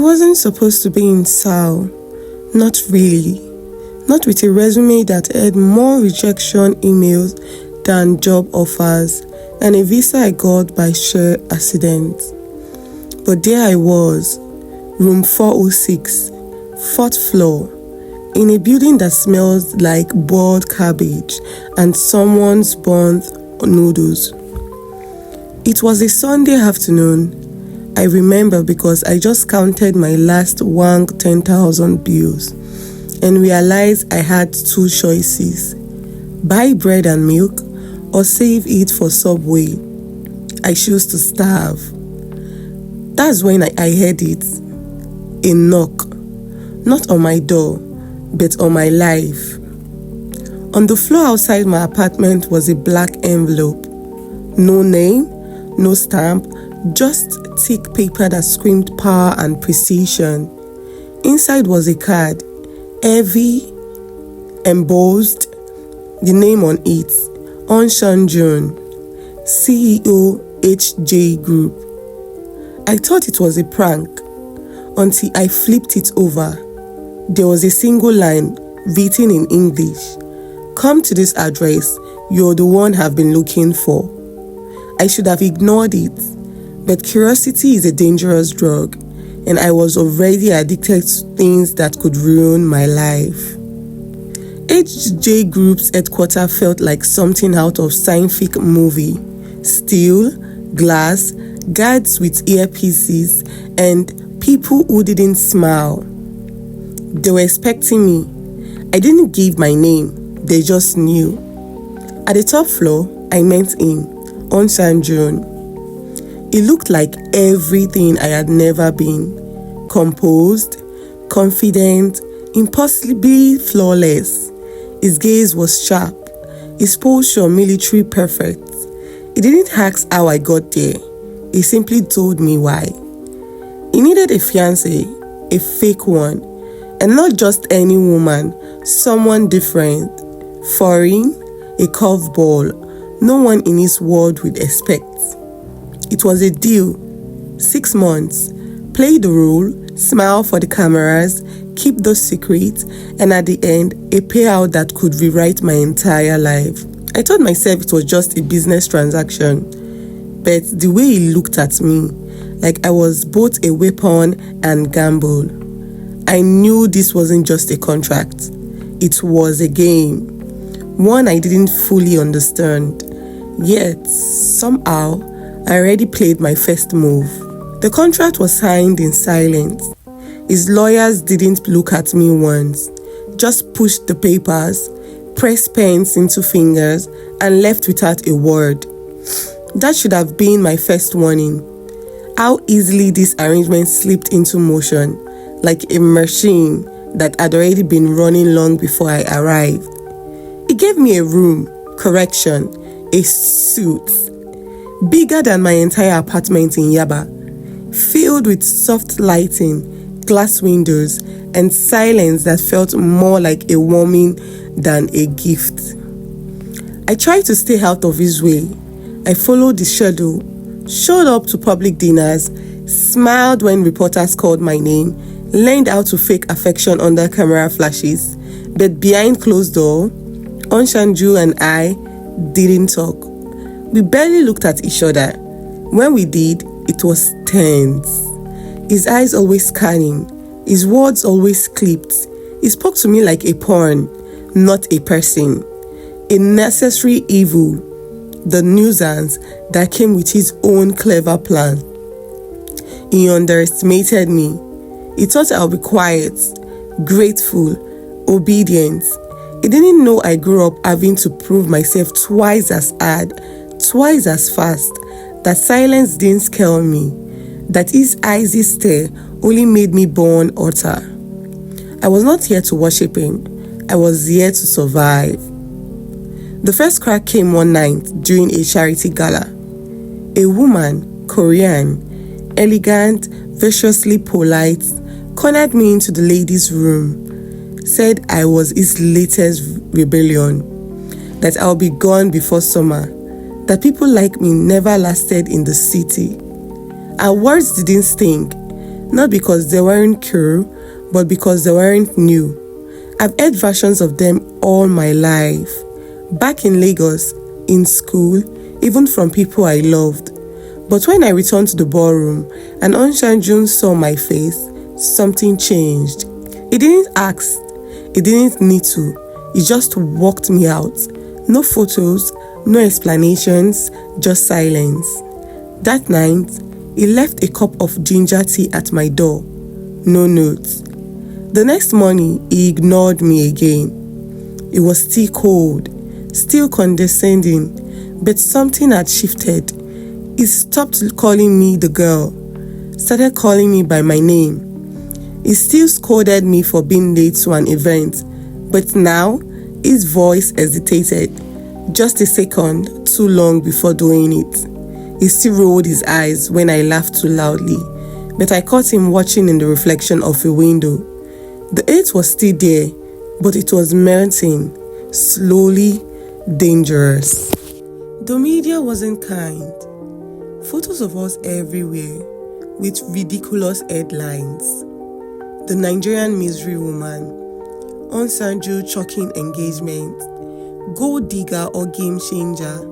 wasn't supposed to be in Sal. Not really. Not with a resume that had more rejection emails than job offers and a visa I got by sheer accident. But there I was, room 406, 4th floor, in a building that smells like boiled cabbage and someone's burnt noodles. It was a Sunday afternoon. I remember because I just counted my last 10,000 bills and realized I had two choices: buy bread and milk or save it for Subway. I chose to starve. That's when I heard it. A knock. Not on my door, but on my life. On the floor outside my apartment was a black envelope. No name, no stamp, just thick paper that screamed power and precision. Inside was a card, heavy, embossed, the name on it, Onshan June, CEO HJ Group. I thought it was a prank until I flipped it over. There was a single line written in English. Come to this address, you're the one I've been looking for. I should have ignored it, but curiosity is a dangerous drug, and I was already addicted to things that could ruin my life. HJ Group's headquarters felt like something out of science fiction movie. Steel, glass, guards with earpieces, and people who didn't smile. They were expecting me. I didn't give my name, they just knew. At the top floor, I met him, Onshan June. He looked like everything I had never been. Composed, confident, impossibly flawless. His gaze was sharp, his posture military perfect. He didn't ask how I got there. He simply told me why. He needed a fiancé, a fake one, and not just any woman, someone different, foreign, a curveball, no one in his world would expect. It was a deal. 6 months. Play the role, smile for the cameras, keep those secrets, and at the end, a payout that could rewrite my entire life. I told myself it was just a business transaction, but the way he looked at me, like I was both a weapon and gamble, I knew this wasn't just a contract. It was a game, one I didn't fully understand. Yet, somehow, I already played my first move. The contract was signed in silence. His lawyers didn't look at me once, just pushed the papers, pressed pens into fingers, and left without a word. That should have been my first warning. How easily this arrangement slipped into motion, like a machine that had already been running long before I arrived. He gave me a room, correction, a suite, bigger than my entire apartment in Yaba, filled with soft lighting, glass windows, and silence that felt more like a warming than a gift. I tried to stay out of his way. I followed the schedule, showed up to public dinners, smiled when reporters called my name, learned how to fake affection under camera flashes, but behind closed door, Onshanju and I didn't talk. We barely looked at each other. When we did, it was tense. His eyes always scanning, his words always clipped. He spoke to me like a pawn, not a person. A necessary evil, the nuisance that came with his own clever plan. He underestimated me. He thought I'll be quiet, grateful, obedient. He didn't know I grew up having to prove myself twice as hard, twice as fast, that silence didn't scare me, that his icy stare only made me born hotter. I was not here to worship him. I was here to survive. The first crack came one night during a charity gala. A woman, Korean, elegant, viciously polite, cornered me into the ladies' room, said I was his latest rebellion, that I'll be gone before summer, that people like me never lasted in the city. Our words didn't sting, Not because they weren't cool, but because they weren't new. I've heard versions of them all my life. Back in Lagos, in school, even from people I loved. But when I returned to the ballroom and Onshanjun saw my face, something changed. He didn't ask. He didn't need to. He just walked me out. No photos, no explanations, just silence. That night, he left a cup of ginger tea at my door. No notes. The next morning, he ignored me again. It was still cold, still condescending, but something had shifted. He stopped calling me the girl, started calling me by my name. He still scolded me for being late to an event, but now his voice hesitated. Just a second too long before doing it. He still rolled his eyes when I laughed too loudly, but I caught him watching in the reflection of a window. The hate was still there, but it was melting, slowly, dangerous. The media wasn't kind. Photos of us everywhere, with ridiculous headlines. The Nigerian misery woman, Onsanju choking engagement, gold digger or game changer.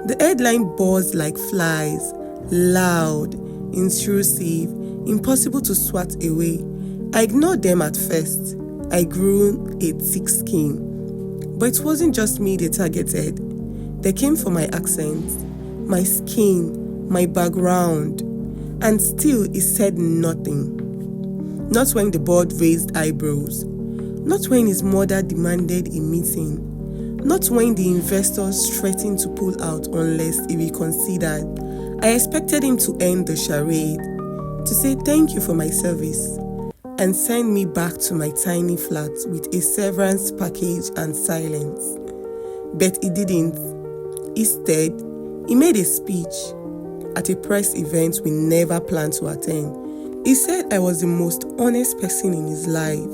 The headline buzzed like flies, loud, intrusive, impossible to swat away. I ignored them at first. I grew a thick skin. But it wasn't just me they targeted. They came for my accent, my skin, my background. And still he said nothing. Not when the board raised eyebrows. Not when his mother demanded a meeting. Not when the investors threatened to pull out unless he reconsidered. I expected him to end the charade, to say thank you for my service, and send me back to my tiny flat with a severance package and silence. But he didn't. Instead, he made a speech at a press event we never planned to attend. He said I was the most honest person in his life.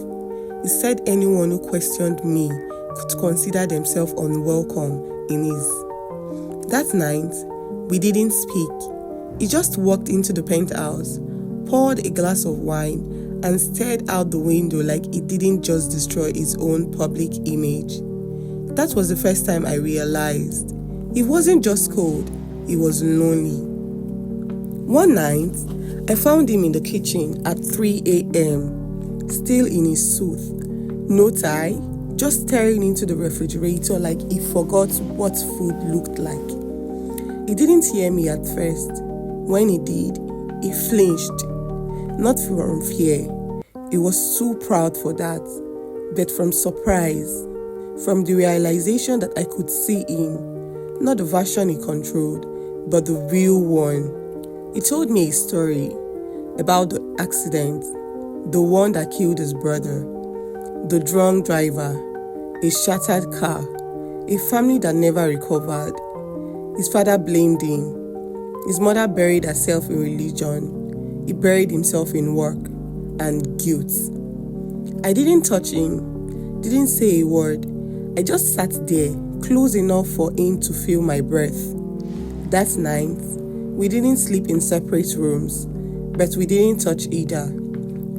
He said anyone who questioned me could consider themselves unwelcome in his. That night, we didn't speak. He just walked into the penthouse, poured a glass of wine, and stared out the window like he didn't just destroy his own public image. That was the first time I realized he wasn't just cold, he was lonely. One night, I found him in the kitchen at 3 a.m., still in his suit, no tie, just staring into the refrigerator like he forgot what food looked like. He didn't hear me at first. When he did, he flinched. Not from fear. He was so proud for that, but from surprise, from the realization that I could see him, not the version he controlled, but the real one. He told me a story about the accident, the one that killed his brother, the drunk driver, a shattered car, a family that never recovered. His father blamed him. His mother buried herself in religion. He buried himself in work and guilt. I didn't touch him, didn't say a word. I just sat there, close enough for him to feel my breath. That night, we didn't sleep in separate rooms, but we didn't touch either.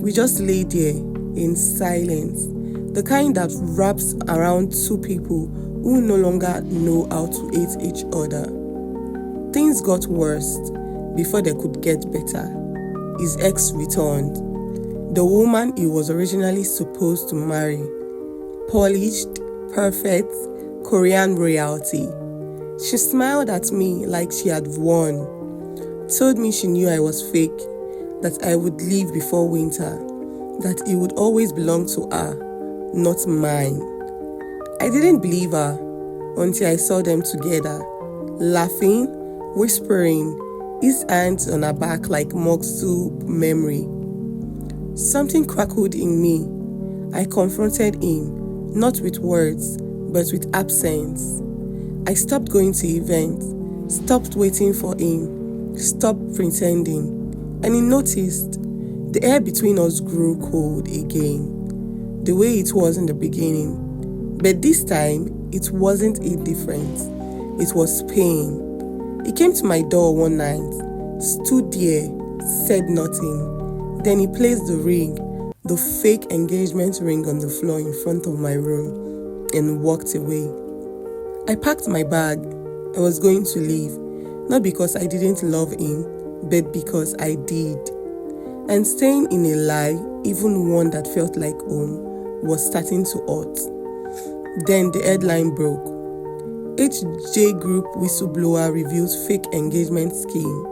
We just lay there in silence, the kind that wraps around two people who no longer know how to hate each other. Things got worse before they could get better. His ex returned. The woman he was originally supposed to marry. Polished, perfect, Korean royalty. She smiled at me like she had won. Told me she knew I was fake, that I would leave before winter, that it would always belong to her, not mine. I didn't believe her until I saw them together, laughing, whispering, his hands on her back like mock soup memory. Something crackled in me. I confronted him, not with words, but with absence. I stopped going to events, stopped waiting for him, stopped pretending, and he noticed the air between us grew cold again, the way it was in the beginning. But this time, it wasn't indifference, it was pain. He came to my door one night, stood there, said nothing, Then he placed the ring, the fake engagement ring, on the floor in front of my room and walked away. I packed my bag. I was going to leave, not because I didn't love him, but because I did. And staying in a lie, even one that felt like home, was starting to hurt. Then the headline broke. HJ Group whistleblower reveals fake engagement scheme.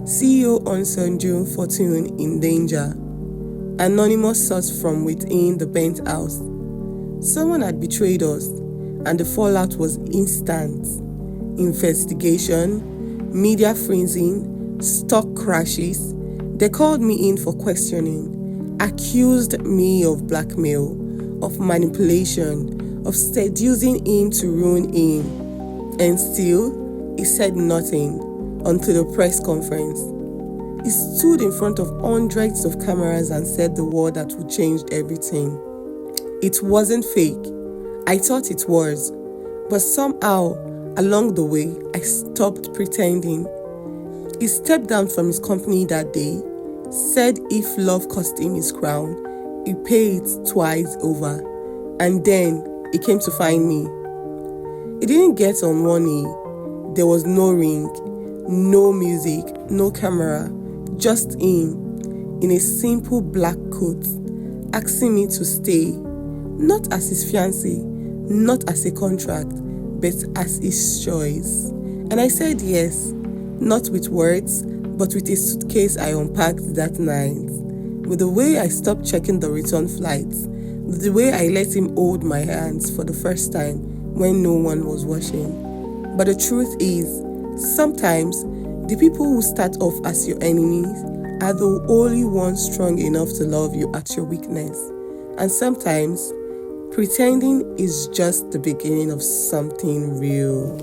CEO Onson June Fortune in danger. Anonymous source from within the penthouse. Someone had betrayed us, and the fallout was instant. Investigation, media freezing, stock crashes. They called me in for questioning, accused me of blackmail, of manipulation, of seducing him to ruin him. And still, he said nothing until the press conference. He stood in front of hundreds of cameras and said the word that would change everything. It wasn't fake. I thought it was. But somehow, along the way, I stopped pretending. He stepped down from his company that day, said if love cost him his crown, he paid it twice over. And then he came to find me. He didn't get on one knee. There was no ring, no music, no camera, just him in a simple black coat, asking me to stay, not as his fiancé, not as a contract, but as his choice. And I said yes, not with words, but with a suitcase I unpacked that night. With the way I stopped checking the return flights, with the way I let him hold my hands for the first time when no one was watching. But the truth is, sometimes the people who start off as your enemies are the only ones strong enough to love you at your weakness. And sometimes, pretending is just the beginning of something real.